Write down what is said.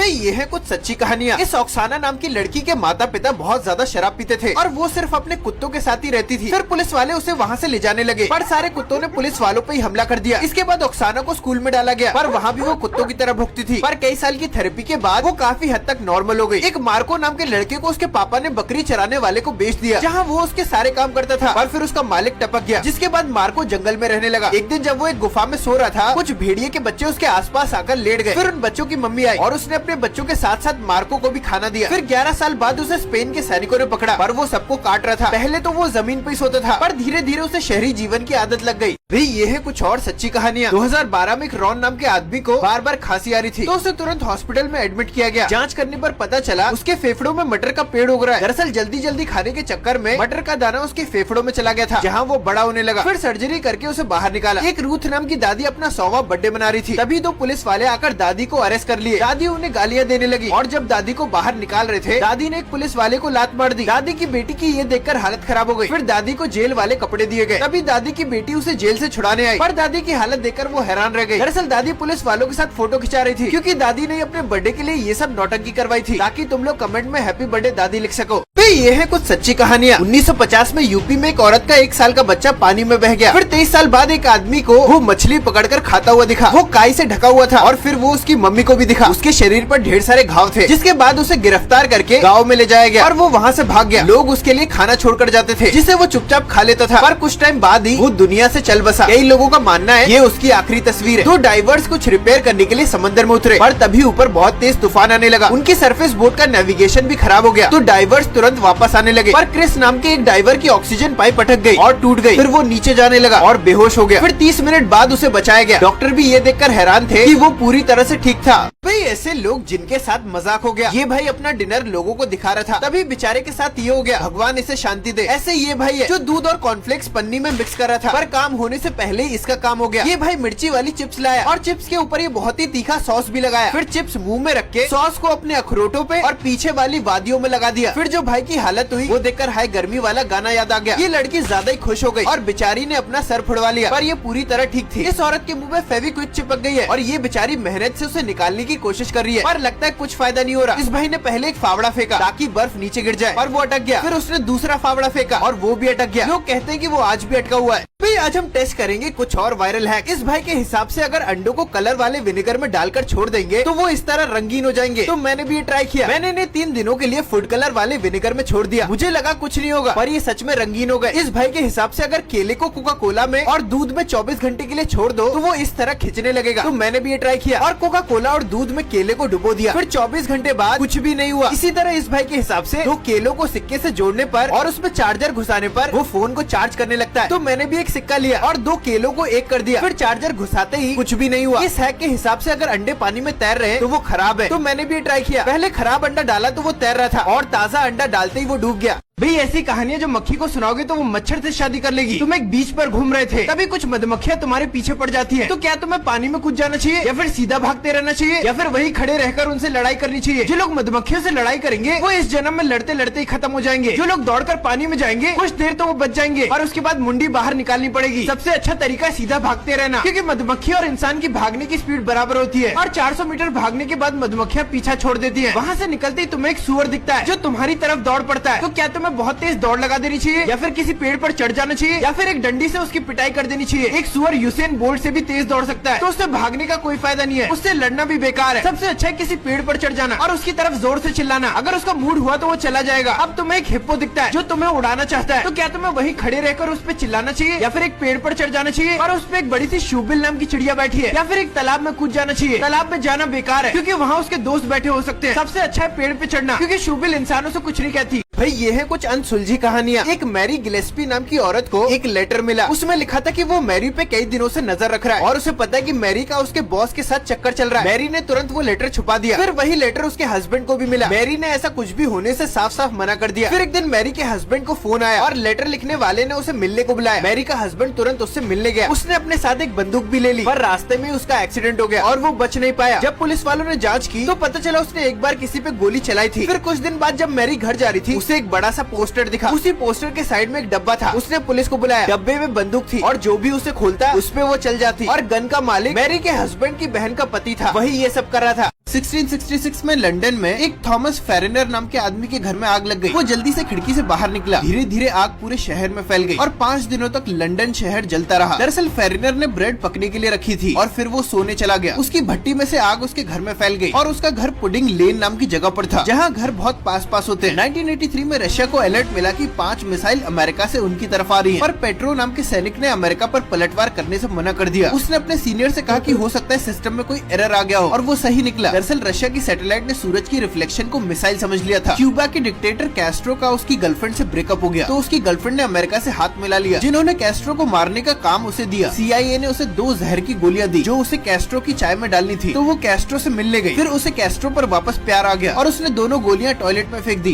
भाई ये है कुछ सच्ची कहानियाँ। इस ऑक्साना नाम की लड़की के माता पिता बहुत ज्यादा शराब पीते थे और वो सिर्फ अपने कुत्तों के साथ ही रहती थी। फिर पुलिस वाले उसे वहाँ से ले जाने लगे, पर सारे कुत्तों ने पुलिस वालों पे ही हमला कर दिया। इसके बाद ऑक्साना को स्कूल में डाला गया, पर वहाँ भी वो कुत्तों की तरह भुगती थी। पर कई साल की थेरेपी के बाद वो काफी हद तक नॉर्मल हो गई। एक मार्को नाम के लड़के को उसके पापा ने बकरी चराने वाले को बेच दिया, जहाँ वो उसके सारे काम करता था। और फिर उसका मालिक टपक गया, जिसके बाद मार्को जंगल में रहने लगा। एक दिन जब वो एक गुफा में सो रहा था, कुछ भेड़िए के बच्चे उसके आसपास आकर लेट गए। फिर उन बच्चों की मम्मी आई और उसने अपने बच्चों के साथ साथ मार्को को भी खाना दिया। फिर 11 साल बाद उसे स्पेन के सैनिकों ने पकड़ा, पर वो सबको काट रहा था। पहले तो वो जमीन पे ही सोता था, पर धीरे धीरे उसे शहरी जीवन की आदत लग गई। भाई ये है कुछ और सच्ची कहानियाँ। 2012 में एक रॉन नाम के आदमी को बार बार खांसी आ रही थी, तो उसे तुरंत हॉस्पिटल में एडमिट किया गया। जांच करने पर पता चला उसके फेफड़ों में मटर का पेड़ उग रहा है। दरअसल जल्दी जल्दी खाने के चक्कर में मटर का दाना उसके फेफड़ों में चला गया था, जहाँ वो बड़ा होने लगा। फिर सर्जरी करके उसे बाहर निकाला। एक रूथ नाम की दादी अपना 100वां बर्थडे मना रही थी, तभी 2 पुलिस वाले आकर दादी को अरेस्ट कर लिए। दादी उन्हें गालियाँ देने लगी और जब दादी को बाहर निकाल रहे थे, दादी ने एक पुलिस वाले को लात मार दी। दादी की बेटी की ये देखकर हालत खराब हो गई। फिर दादी को जेल वाले कपड़े दिए गए, तभी दादी की बेटी उसे जेल से छुड़ाने आई, पर दादी की हालत देखकर वो हैरान रह गई। दरअसल दादी पुलिस वालों के साथ फोटो खिंचा रही थी, क्योंकि दादी ने अपने बर्थडे के लिए ये सब नौटंकी करवाई थी, ताकि तुम लोग कमेंट में हैप्पी बर्थडे दादी लिख सको। ये है कुछ सच्ची कहानियाँ। 1950 में यूपी में एक औरत का 1 साल का बच्चा पानी में बह गया। फिर 23 साल बाद एक आदमी को वो मछली पकड़कर खाता हुआ दिखा। वो काई से ढका हुआ था और फिर वो उसकी मम्मी को भी दिखा। उसके शरीर पर ढेर सारे घाव थे, जिसके बाद उसे गिरफ्तार करके गाँव में ले जाया गया और वो वहाँ से भाग गया। लोग उसके लिए खाना छोड़कर जाते थे, जिसे वो चुपचाप खा लेता था। पर कुछ टाइम बाद ही वो दुनिया से चल बसा। कई लोगों का मानना है ये उसकी आखिरी तस्वीर है। 2 डाइवर्स कुछ रिपेयर करने के लिए समंदर में उतरे, पर तभी ऊपर बहुत तेज तूफान आने लगा। उनकी सरफेस बोट का नेविगेशन भी खराब हो गया, तो डाइवर्स तुरंत वापस आने लगे। पर क्रिस नाम के एक डाइवर की ऑक्सीजन पाइप अटक गई और टूट गई। फिर वो नीचे जाने लगा और बेहोश हो गया। फिर 30 मिनट बाद उसे बचाया गया। डॉक्टर भी ये देखकर हैरान थे कि वो पूरी तरह से ठीक था। भाई ऐसे लोग जिनके साथ मजाक हो गया। ये भाई अपना डिनर लोगों को दिखा रहा था, तभी बेचारे के साथ ये हो गया। भगवान इसे शांति दे। ऐसे ये भाई है जो दूध और कॉर्नफ्लेक्स पन्नी में मिक्स कर रहा था, पर काम होने से पहले ही इसका काम हो गया। ये भाई मिर्ची वाली चिप्स लाया और चिप्स के ऊपर ये बहुत ही तीखा सॉस भी लगाया। फिर चिप्स मुंह में रख के सॉस को अपने अखरोटों पे और पीछे वाली वादियों में लगा दिया। फिर जो भाई की हालत हुई वो देखकर हाय गर्मी वाला गाना याद आ गया। ये लड़की ज्यादा ही खुश हो गई और बेचारी ने अपना सर फुड़वा लिया, पर ये पूरी तरह ठीक थी। इस औरत के मुंह में फेविक्विक चिपक गई है और ये बेचारी मेहनत से उसे निकालने की कोशिश कर रही है, पर लगता है कुछ फायदा नहीं हो रहा। इस भाई ने पहले एक फावड़ा फेंका ताकि बर्फ नीचे गिर जाए, पर वो अटक गया। फिर उसने दूसरा फावड़ा फेंका और वो भी अटक गया। लोग कहते हैं कि वो आज भी अटका हुआ है। भाई आज हम टेस्ट करेंगे कुछ और वायरल हैक। इस भाई के हिसाब से अगर अंडों को कलर वाले विनेगर में डालकर छोड़ देंगे तो वो इस तरह रंगीन हो जाएंगे। तो मैंने भी ये ट्राई किया। मैंने इन्हें 3 दिनों के लिए फूड कलर वाले विनेगर में छोड़ दिया। मुझे लगा कुछ नहीं होगा, पर ये सच में रंगीन हो गए। इस भाई के हिसाब से अगर केले को कोका कोला में और दूध में 24 घंटे के लिए छोड़ दो तो वो इस तरह खिंचने लगेगा। तो मैंने भी ये ट्राई किया और कोका कोला और दूध में केले को डुबो दिया। फिर 24 घंटे बाद कुछ भी नहीं हुआ। इसी तरह इस भाई के हिसाब से 2 केलों को सिक्के से जोड़ने पर और उसमें चार्जर घुसाने पर वो फोन को चार्ज करने लगता है। तो मैंने भी एक सिक्का लिया और 2 केलों को एक कर दिया। फिर चार्जर घुसाते ही कुछ भी नहीं हुआ। इस हैक के हिसाब से अगर अंडे पानी में तैर रहे तो वो खराब है। तो मैंने भी ट्राई किया। पहले खराब अंडा डाला तो वो तैर रहा था और ताज़ा अंडा डालते ही वो डूब गया। भाई ऐसी कहानियां जो मक्खी को सुनाओगे तो वो मच्छर से शादी कर लेगी। तुम एक बीच पर घूम रहे थे, तभी कुछ मधुमक्खियां तुम्हारे पीछे पड़ जाती हैं। तो क्या तुम्हें पानी में कूद जाना चाहिए या फिर सीधा भागते रहना चाहिए या फिर वही खड़े रहकर उनसे लड़ाई करनी चाहिए? जो लोग मधुमक्खियों से लड़ाई करेंगे वो इस जन्म में लड़ते लड़ते ही खत्म हो जाएंगे। जो लोग दौड़कर पानी में जाएंगे कुछ देर तो वो बच जाएंगे और उसके बाद मुंडी बाहर निकालनी पड़ेगी। सबसे अच्छा तरीका सीधा भागते रहना, क्योंकि मधुमक्खी और इंसान की भागने की स्पीड बराबर होती है और 400 मीटर भागने के बाद मधुमक्खियां पीछा छोड़ देती है। वहाँ से निकलते ही तुम्हें एक सूअर दिखता है जो तुम्हारी तरफ दौड़ पड़ता है। तो क्या तुम्हें बहुत तेज दौड़ लगा देनी चाहिए या फिर किसी पेड़ पर चढ़ जाना चाहिए या फिर एक डंडी से उसकी पिटाई कर देनी चाहिए? एक सूअर यूसेन बोल्ट से भी तेज दौड़ सकता है, तो उससे भागने का कोई फायदा नहीं है, उससे लड़ना भी बेकार है। सबसे अच्छा है किसी पेड़ पर चढ़ जाना और उसकी तरफ जोर से चिल्लाना। अगर उसका मूड हुआ तो वो चला जाएगा। अब तुम्हें एक हिप्पो दिखता है जो तुम्हें उड़ाना चाहता है, तो क्या तुम्हें वहीं खड़े रहकर उस पर चिल्लाना चाहिए या फिर एक पेड़ पर चढ़ जाना चाहिए और उस पर एक बड़ी सी शूबिल नाम की चिड़िया बैठी है, या फिर एक तालाब में कूद जाना चाहिए? तालाब में जाना बेकार है क्योंकि वहाँ उसके दोस्त बैठे हो सकते हैं। सबसे अच्छा है पेड़ पे चढ़ना, क्योंकि शूबिल इंसानों से कुछ नहीं कहती। भाई ये है कुछ अनसुलझी कहानियाँ। एक मैरी गिलेस्पी नाम की औरत को एक लेटर मिला। उसमें लिखा था कि वो मैरी पे कई दिनों से नजर रख रहा है और उसे पता है कि मैरी का उसके बॉस के साथ चक्कर चल रहा है। मैरी ने तुरंत वो लेटर छुपा दिया। फिर वही लेटर उसके हस्बैंड को भी मिला। मैरी ने ऐसा कुछ भी होने से साफ साफ मना कर दिया। फिर एक दिन मैरी के हस्बैंड को फोन आया और लेटर लिखने वाले ने उसे मिलने को बुलाया। मैरी का हस्बैंड तुरंत उससे मिलने गया। उसने अपने साथ एक बंदूक भी ले ली, पर रास्ते में उसका एक्सीडेंट हो गया और वो बच नहीं पाया। जब पुलिस वालों ने जाँच की तो पता चला उसने एक बार किसी पे गोली चलाई थी। फिर कुछ दिन बाद जब मैरी घर जा रही थी उसे एक बड़ा सा पोस्टर दिखा। उसी पोस्टर के साइड में एक डब्बा था। उसने पुलिस को बुलाया। डब्बे में बंदूक थी और जो भी उसे खोलता उस पे वो चल जाती और गन का मालिक मैरी के हस्बैंड की बहन का पति था। वही ये सब कर रहा था। 1666 में लंदन में एक थॉमस फेरेनर नाम के आदमी के घर में आग लग गई। वो जल्दी से खिड़की से बाहर निकला। धीरे धीरे आग पूरे शहर में फैल गई और 5 दिनों तक लंदन शहर जलता रहा। दरअसल फेरेनर ने ब्रेड पकने के लिए रखी थी और फिर वो सोने चला गया। उसकी भट्टी में से आग उसके घर में फैल गई और उसका घर पुडिंग लेन नाम की जगह पर था, जहाँ घर बहुत पास पास होते हैं। 1983 में रशिया को अलर्ट मिला कि 5 मिसाइल अमेरिका से उनकी तरफ आ रही है, पर पेट्रो नाम के सैनिक ने अमेरिका पर पलटवार करने से मना कर दिया। उसने अपने सीनियर से कहा कि हो सकता है सिस्टम में कोई एरर आ गया हो, और वो सही निकला। दरअसल रशिया की सैटेलाइट ने सूरज की रिफ्लेक्शन को मिसाइल समझ लिया था। क्यूबा के डिक्टेटर कैस्ट्रो का उसकी गर्लफ्रेंड से ब्रेकअप हो गया, तो उसकी गर्लफ्रेंड ने अमेरिका से हाथ मिला लिया, जिन्होंने कैस्ट्रो को मारने का काम उसे दिया। CIA ने उसे 2 जहर की गोलियां दी, जो उसे कैस्ट्रो की चाय में डालनी थी। तो वो कैस्ट्रो से मिलने गई। फिर उसे कैस्ट्रो पर वापस प्यार आ गया और उसने दोनों गोलियां टॉयलेट में फेंक दी।